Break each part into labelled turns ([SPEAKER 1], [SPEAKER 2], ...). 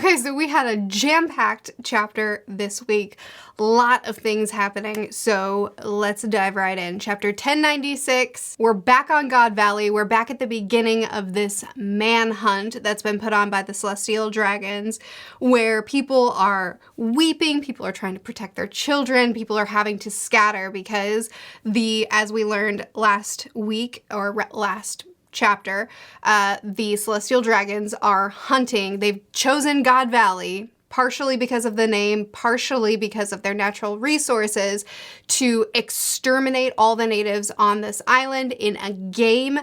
[SPEAKER 1] Okay, so we had a jam-packed chapter this week. A lot of things happening, so let's dive right in. Chapter 1096, we're back on God Valley. We're back at the beginning of this manhunt that's been put on by the Celestial Dragons, where people are weeping, people are trying to protect their children, people are having to scatter because as we learned last week, or last chapter, the Celestial Dragons are hunting. They've chosen God Valley, partially because of the name, partially because of their natural resources, to exterminate all the natives on this island in a game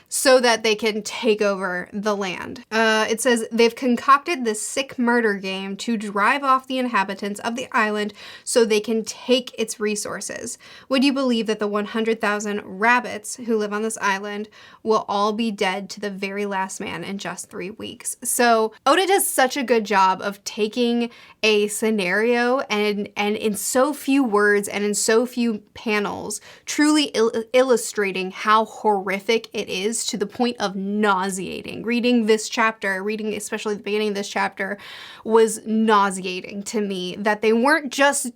[SPEAKER 1] so that they can take over the land. It says they've concocted this sick murder game to drive off the inhabitants of the island so they can take its resources. Would you believe that the 100,000 rabbits who live on this island will all be dead to the very last man in just 3 weeks? So Oda does such a good job of taking a scenario and in so few words and in so few panels, truly illustrating how horrific it is, to the point of nauseating. Reading this chapter, especially the beginning of this chapter, was nauseating to me, that they weren't just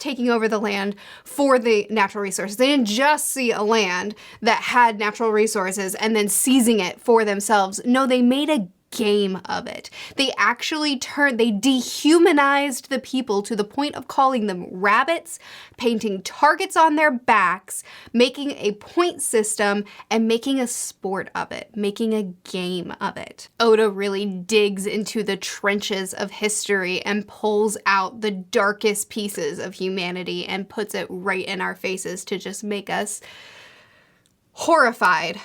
[SPEAKER 1] taking over the land for the natural resources. They didn't just see a land that had natural resources and then seizing it for themselves. No, they made a game of it. They actually they dehumanized the people to the point of calling them rabbits, painting targets on their backs, making a point system, and making a sport of it, making a game of it. Oda really digs into the trenches of history and pulls out the darkest pieces of humanity and puts it right in our faces to just make us horrified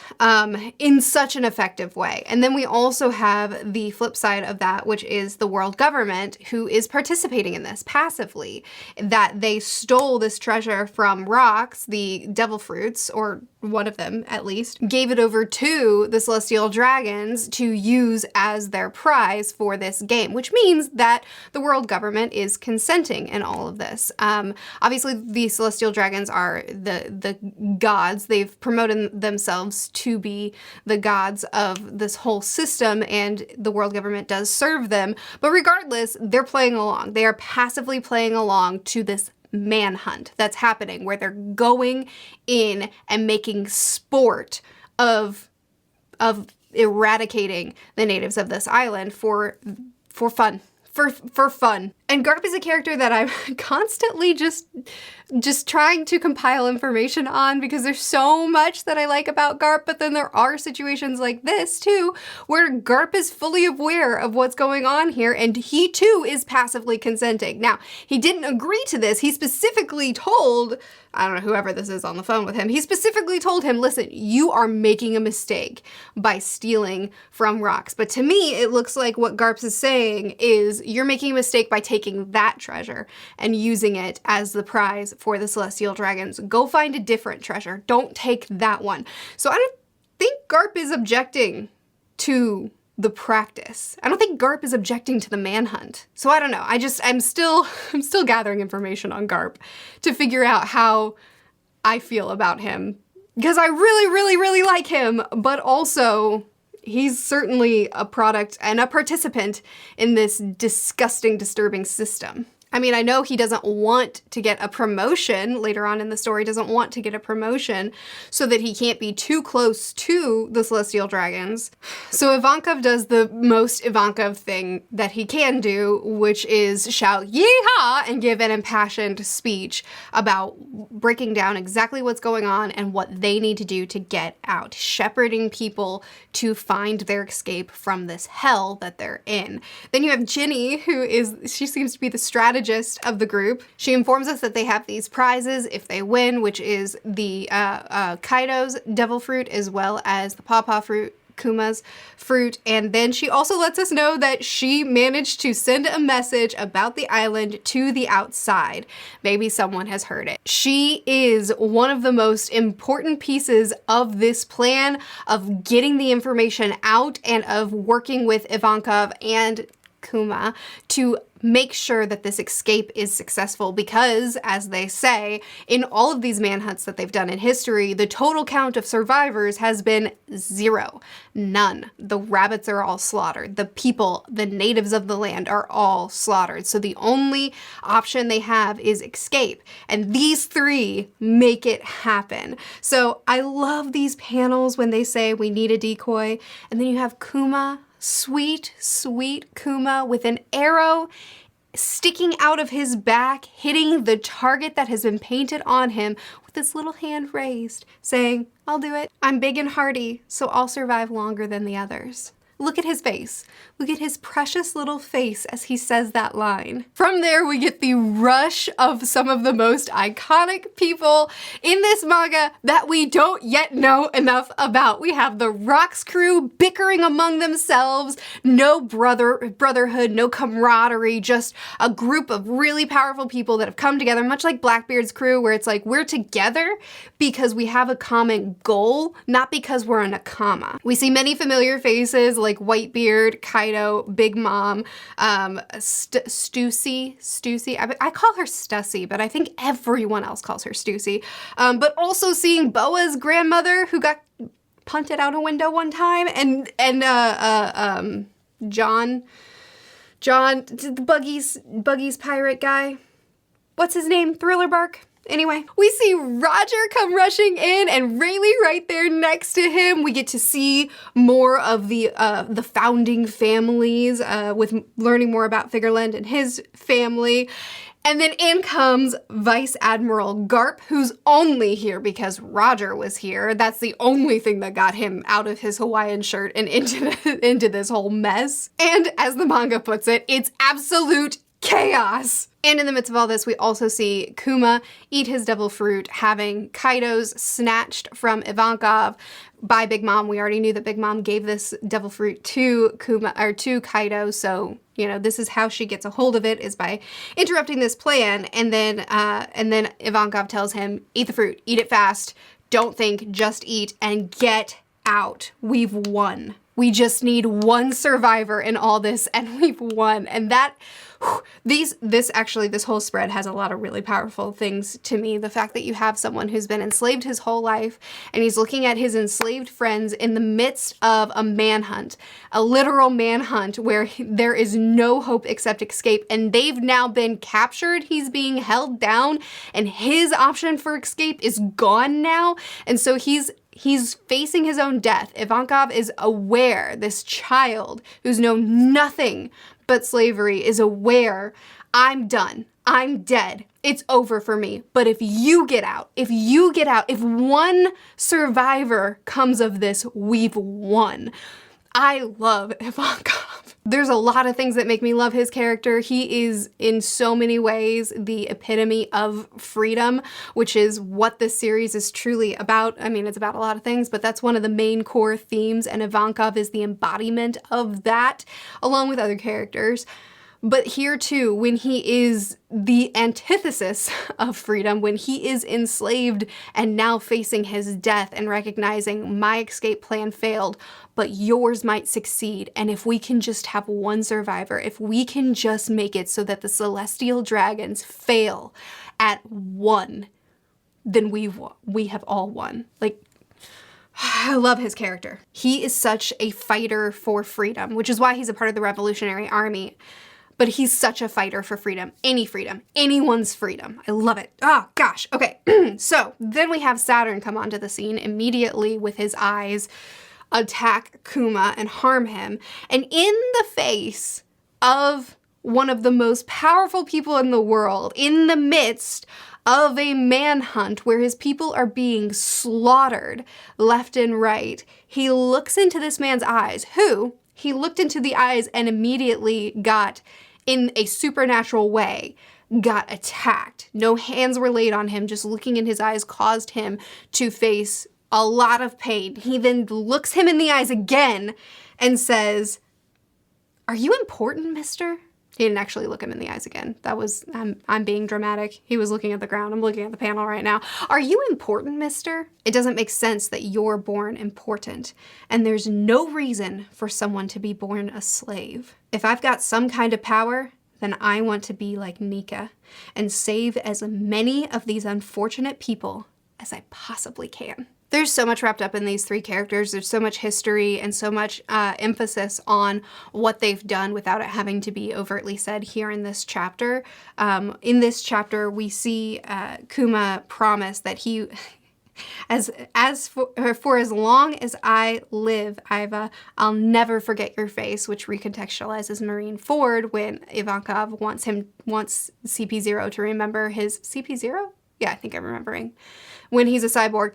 [SPEAKER 1] in such an effective way. And then we also have the flip side of that, which is the world government, who is participating in this passively, that they stole this treasure from rocks, the devil fruits, or one of them at least, gave it over to the Celestial Dragons to use as their prize for this game, which means that the world government is consenting in all of this. Obviously, the Celestial Dragons are the gods. They've promoted themselves to be the gods of this whole system, and the world government does serve them. But regardless, they're playing along. They are passively playing along to this manhunt that's happening, where they're going in and making sport of eradicating the natives of this island for fun. For fun. And Garp is a character that I'm constantly just trying to compile information on, because there's so much that I like about Garp, but then there are situations like this too, where Garp is fully aware of what's going on here, and he too is passively consenting. Now, he didn't agree to this. He specifically told, I don't know, whoever this is on the phone with him, he specifically told him, listen, you are making a mistake by stealing from rocks. But to me, it looks like what Garp is saying is, you're making a mistake by taking that treasure and using it as the prize for the Celestial Dragons. Go find a different treasure. Don't take that one. So I don't think Garp is objecting to the practice. I don't think Garp is objecting to the manhunt. So I don't know. I'm still gathering information on Garp to figure out how I feel about him, because I really, really, really like him, but also he's certainly a product and a participant in this disgusting, disturbing system. I mean, I know he doesn't want to get a promotion later on in the story, doesn't want to get a promotion so that he can't be too close to the Celestial Dragons. So Ivankov does the most Ivankov thing that he can do, which is shout yeehaw and give an impassioned speech about breaking down exactly what's going on and what they need to do to get out, shepherding people to find their escape from this hell that they're in. Then you have Ginny, she seems to be the strategist of the group. She informs us that they have these prizes if they win, which is the Kaido's devil fruit, as well as the pawpaw fruit, Kuma's fruit. And then she also lets us know that she managed to send a message about the island to the outside. Maybe someone has heard it. She is one of the most important pieces of this plan of getting the information out and of working with Ivankov and Kuma to make sure that this escape is successful because, as they say, in all of these manhunts that they've done in history, the total count of survivors has been 0. None. The rabbits are all slaughtered. The people, the natives of the land are all slaughtered. So the only option they have is escape. And these 3 make it happen. So I love these panels when they say we need a decoy. And then you have Kuma, sweet, sweet Kuma with an arrow sticking out of his back, hitting the target that has been painted on him with his little hand raised, saying, I'll do it. I'm big and hardy, so I'll survive longer than the others. Look at his face. Look at his precious little face as he says that line. From there, we get the rush of some of the most iconic people in this manga that we don't yet know enough about. We have the Rocks crew bickering among themselves, no brotherhood, no camaraderie, just a group of really powerful people that have come together, much like Blackbeard's crew, where it's like we're together because we have a common goal, not because we're a nakama. We see many familiar faces like Whitebeard, Kaido, Big Mom, Stussy. I call her Stussy, but I think everyone else calls her Stussy. But also seeing Boa's grandmother who got punted out a window one time, and John, the Buggy's pirate guy. What's his name? Thriller Bark? Anyway, we see Roger come rushing in and Rayleigh right there next to him. We get to see more of the founding families with learning more about Figureland and his family. And then in comes Vice Admiral Garp, who's only here because Roger was here. That's the only thing that got him out of his Hawaiian shirt and into this whole mess. And as the manga puts it, it's absolute chaos. And in the midst of all this, we also see Kuma eat his devil fruit, having Kaido's snatched from Ivankov by Big Mom. We already knew that Big Mom gave this devil fruit to to Kaido, so you know this is how she gets a hold of it, is by interrupting this plan. And then Ivankov tells him, "Eat the fruit, eat it fast. Don't think, just eat and get out. We've won. We just need one survivor in all this, and we've won." And that, this whole spread has a lot of really powerful things to me. The fact that you have someone who's been enslaved his whole life, and he's looking at his enslaved friends in the midst of a manhunt, a literal manhunt where there is no hope except escape, and they've now been captured. He's being held down, and his option for escape is gone now. And so he's facing his own death. Ivankov is aware, this child who's known nothing but slavery is aware, I'm done. I'm dead. It's over for me. But if you get out, if one survivor comes of this, we've won. I love Ivankov. There's a lot of things that make me love his character. He is in so many ways the epitome of freedom, which is what this series is truly about. I mean, it's about a lot of things, but that's one of the main core themes, and Ivankov is the embodiment of that, along with other characters. But here too, when he is the antithesis of freedom, when he is enslaved and now facing his death and recognizing my escape plan failed, but yours might succeed. And if we can just have one survivor, if we can just make it so that the celestial dragons fail at one, then we have all won. Like, I love his character. He is such a fighter for freedom, which is why he's a part of the Revolutionary Army. But he's such a fighter for freedom, anyone's freedom. I love it. Oh, gosh. Okay, so then we have Saturn come onto the scene immediately with his eyes, attack Kuma and harm him. And in the face of one of the most powerful people in the world, in the midst of a manhunt where his people are being slaughtered left and right, he looks into this man's eyes, he looked into the eyes and immediately got, in a supernatural way, got attacked. No hands were laid on him, just looking in his eyes caused him to face a lot of pain. He then looks him in the eyes again and says, "Are you important, mister?" He didn't actually look him in the eyes again. That was, I'm being dramatic. He was looking at the ground. I'm looking at the panel right now. Are you important, mister? It doesn't make sense that you're born important, and there's no reason for someone to be born a slave. If I've got some kind of power, then I want to be like Nika and save as many of these unfortunate people as I possibly can. There's so much wrapped up in these three characters. There's so much history and so much emphasis on what they've done without it having to be overtly said here in this chapter. In this chapter, we see Kuma promise that he, for as long as I live, I'll never forget your face, which recontextualizes Marine Ford when Ivankov wants CP0 to remember his CP0? Yeah, I think I'm remembering. When he's a cyborg,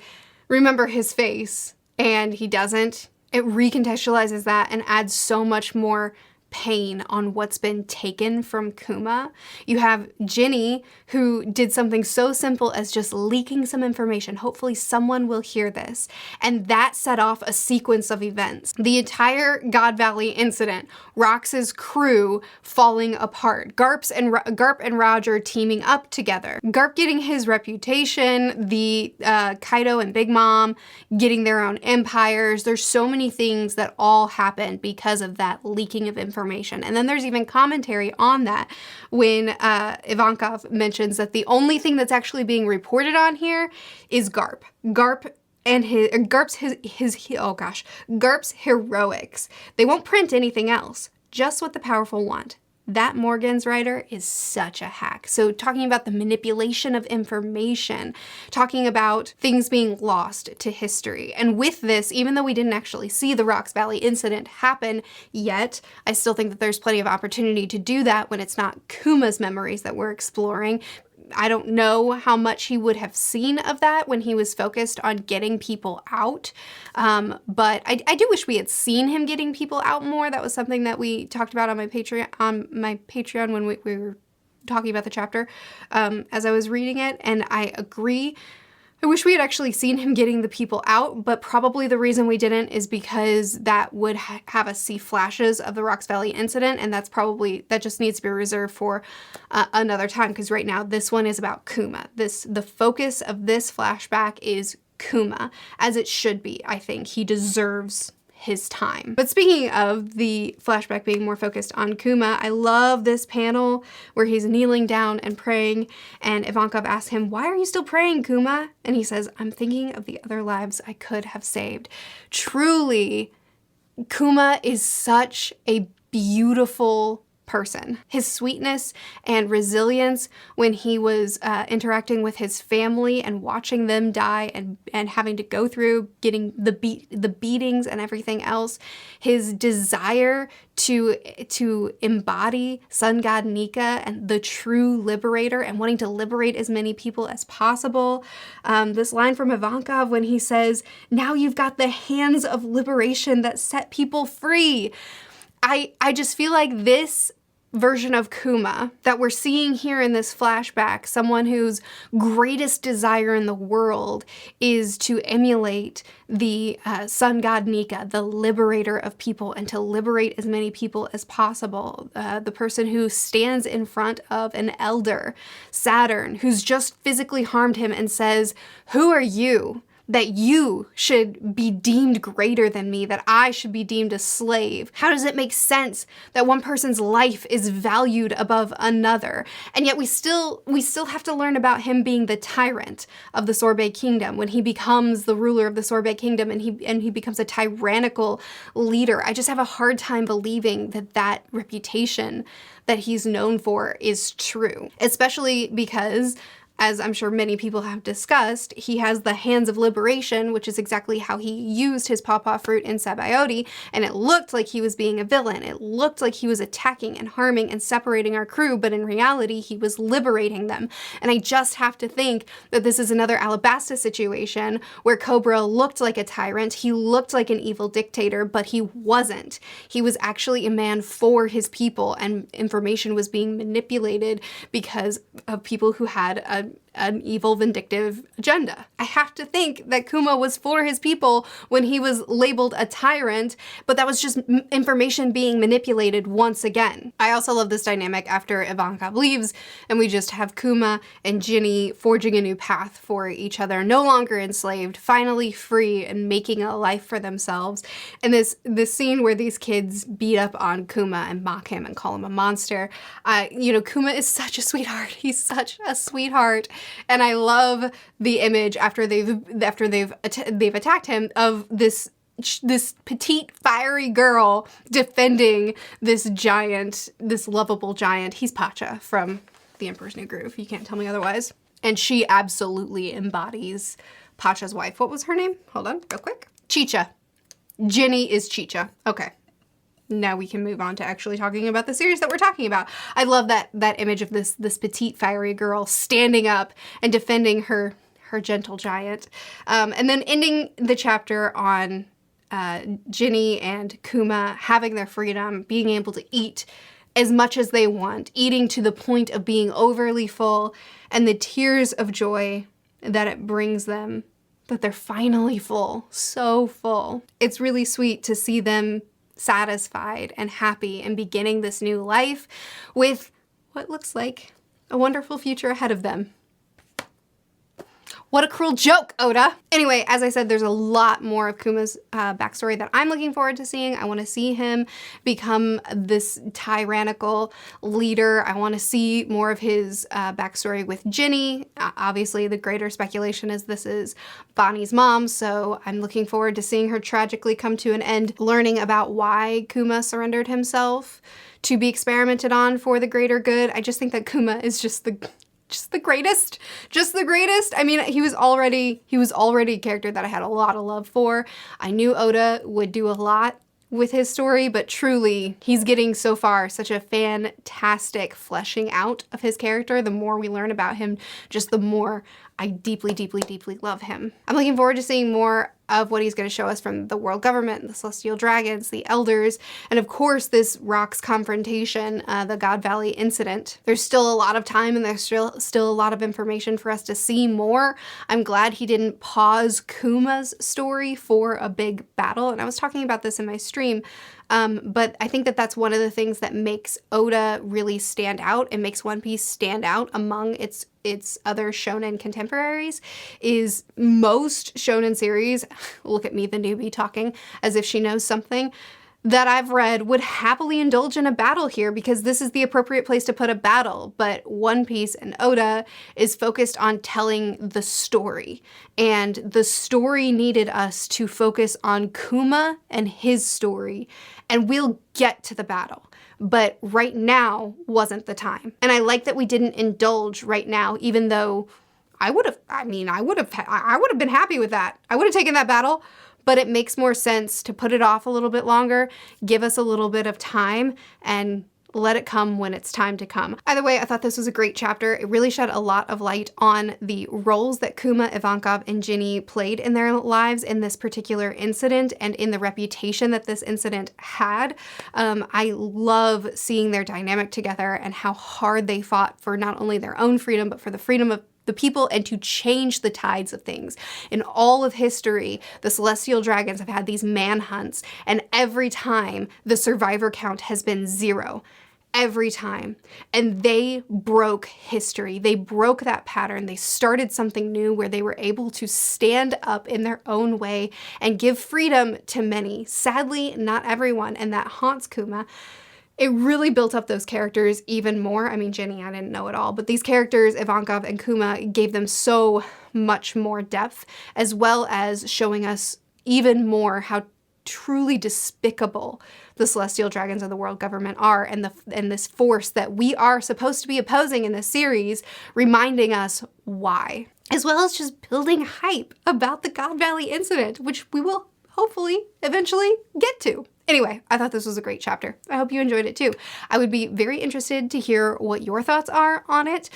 [SPEAKER 1] remember his face, and he doesn't. It recontextualizes that and adds so much more pain on what's been taken from Kuma. You have Ginny, who did something so simple as just leaking some information. Hopefully someone will hear this. And that set off a sequence of events. The entire God Valley incident, Rox's crew falling apart, Garp and Roger teaming up together, Garp getting his reputation, the Kaido and Big Mom getting their own empires. There's so many things that all happened because of that leaking of information. And then there's even commentary on that when Ivankov mentions that the only thing that's actually being reported on here is Garp. Garp's heroics. They won't print anything else, just what the powerful want. That Morgan's writer is such a hack. So talking about the manipulation of information, talking about things being lost to history. And with this, even though we didn't actually see the Rocks Valley incident happen yet, I still think that there's plenty of opportunity to do that when it's not Kuma's memories that we're exploring. I don't know how much he would have seen of that when he was focused on getting people out. But I do wish we had seen him getting people out more. That was something that we talked about on my Patreon when we were talking about the chapter as I was reading it. And I agree. I wish we had actually seen him getting the people out, but probably the reason we didn't is because that would have us see flashes of the Rocks Valley incident, and that just needs to be reserved for another time, because right now this one is about Kuma. The focus of this flashback is Kuma, as it should be, I think. He deserves his time. But speaking of the flashback being more focused on Kuma, I love this panel where he's kneeling down and praying, and Ivankov asks him, "Why are you still praying, Kuma?" And he says, "I'm thinking of the other lives I could have saved." Truly, Kuma is such a beautiful person. His sweetness and resilience when he was interacting with his family and watching them die and having to go through getting the beatings and everything else. His desire to embody Sun God Nika and the true liberator and wanting to liberate as many people as possible. This line from Ivankov when he says, "Now you've got the hands of liberation that set people free." I just feel like this version of Kuma that we're seeing here in this flashback, someone whose greatest desire in the world is to emulate the sun god Nika, the liberator of people, and to liberate as many people as possible. The person who stands in front of an elder, Saturn, who's just physically harmed him and says, "Who are you that you should be deemed greater than me, that I should be deemed a slave? How does it make sense that one person's life is valued above another?" And yet we still have to learn about him being the tyrant of the Sorbet Kingdom when he becomes the ruler of the Sorbet Kingdom and he becomes a tyrannical leader. I just have a hard time believing that reputation that he's known for is true, especially because, as I'm sure many people have discussed, he has the hands of liberation, which is exactly how he used his pawpaw fruit in Sabaody, and it looked like he was being a villain. It looked like he was attacking and harming and separating our crew, but in reality, he was liberating them. And I just have to think that this is another Alabasta situation where Cobra looked like a tyrant, he looked like an evil dictator, but he wasn't. He was actually a man for his people, and information was being manipulated because of people who had an evil, vindictive agenda. I have to think that Kuma was for his people when he was labeled a tyrant, but that was just information being manipulated once again. I also love this dynamic after Ivankov leaves, and we just have Kuma and Ginny forging a new path for each other, no longer enslaved, finally free and making a life for themselves. And this scene where these kids beat up on Kuma and mock him and call him a monster. Kuma is such a sweetheart. He's such a sweetheart. And I love the image after they've attacked him of this petite, fiery girl defending this giant, this lovable giant. He's Pacha from The Emperor's New Groove. You can't tell me otherwise. And she absolutely embodies Pacha's wife. What was her name? Hold on, real quick. Chicha. Ginny is Chicha. Okay. Now we can move on to actually talking about the series that we're talking about. I love that image of this petite, fiery girl standing up and defending her gentle giant. And then ending the chapter on Ginny and Kuma having their freedom, being able to eat as much as they want, eating to the point of being overly full, and the tears of joy that it brings them, that they're finally full, so full. It's really sweet to see them satisfied and happy and beginning this new life with what looks like a wonderful future ahead of them. What a cruel joke, Oda! Anyway, as I said, there's a lot more of Kuma's backstory that I'm looking forward to seeing. I want to see him become this tyrannical leader. I want to see more of his backstory with Ginny. Obviously, the greater speculation is this is Bonnie's mom, so I'm looking forward to seeing her tragically come to an end, learning about why Kuma surrendered himself to be experimented on for the greater good. I just think that Kuma is just the greatest. I mean, he was already a character that I had a lot of love for. I knew Oda would do a lot with his story, but truly, he's getting so far such a fantastic fleshing out of his character. The more we learn about him, just the more I deeply, deeply, deeply love him. I'm looking forward to seeing more of what he's going to show us from the world government, the Celestial Dragons, the Elders, and of course this Rock's confrontation, the God Valley incident. There's still a lot of time and there's still a lot of information for us to see more. I'm glad he didn't pause Kuma's story for a big battle, and I was talking about this in my stream, but I think that that's one of the things that makes Oda really stand out and makes One Piece stand out among its other shonen contemporaries is most shonen series, look at me, the newbie talking as if she knows something, that I've read would happily indulge in a battle here because this is the appropriate place to put a battle. But One Piece and Oda is focused on telling the story. And the story needed us to focus on Kuma and his story. And we'll get to the battle. But right now wasn't the time. And I like that we didn't indulge right now, even though I would have been happy with that. I would have taken that battle. But it makes more sense to put it off a little bit longer, give us a little bit of time, and let it come when it's time to come. Either way, I thought this was a great chapter. It really shed a lot of light on the roles that Kuma, Ivankov, and Ginny played in their lives in this particular incident and in the reputation that this incident had. I love seeing their dynamic together and how hard they fought for not only their own freedom, but for the freedom of the people and to change the tides of things. In all of history, the Celestial Dragons have had these manhunts, and every time the survivor count has been 0. Every time. And they broke history. They broke that pattern. They started something new where they were able to stand up in their own way and give freedom to many. Sadly, not everyone, and that haunts Kuma. It really built up those characters even more. I mean, Ginny, I didn't know it all, but these characters, Ivankov and Kuma, gave them so much more depth, as well as showing us even more how truly despicable the Celestial Dragons of the world government are, and this force that we are supposed to be opposing in this series, reminding us why. As well as just building hype about the God Valley incident, which we will hopefully eventually get to. Anyway, I thought this was a great chapter. I hope you enjoyed it too. I would be very interested to hear what your thoughts are on it.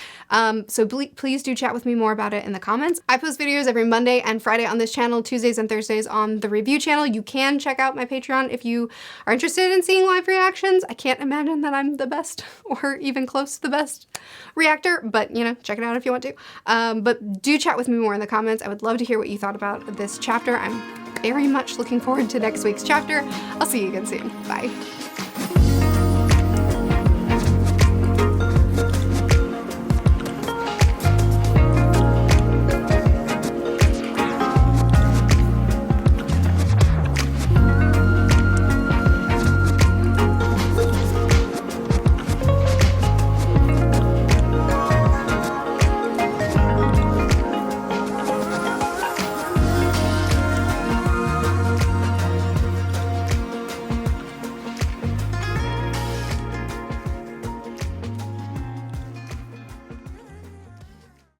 [SPEAKER 1] So please do chat with me more about it in the comments. I post videos every Monday and Friday on this channel, Tuesdays and Thursdays on the review channel. You can check out my Patreon if you are interested in seeing live reactions. I can't imagine that I'm the best or even close to the best reactor, but you know, check it out if you want to. But do chat with me more in the comments. I would love to hear what you thought about this chapter. I'm very much looking forward to next week's chapter. I'll see you again soon. Bye.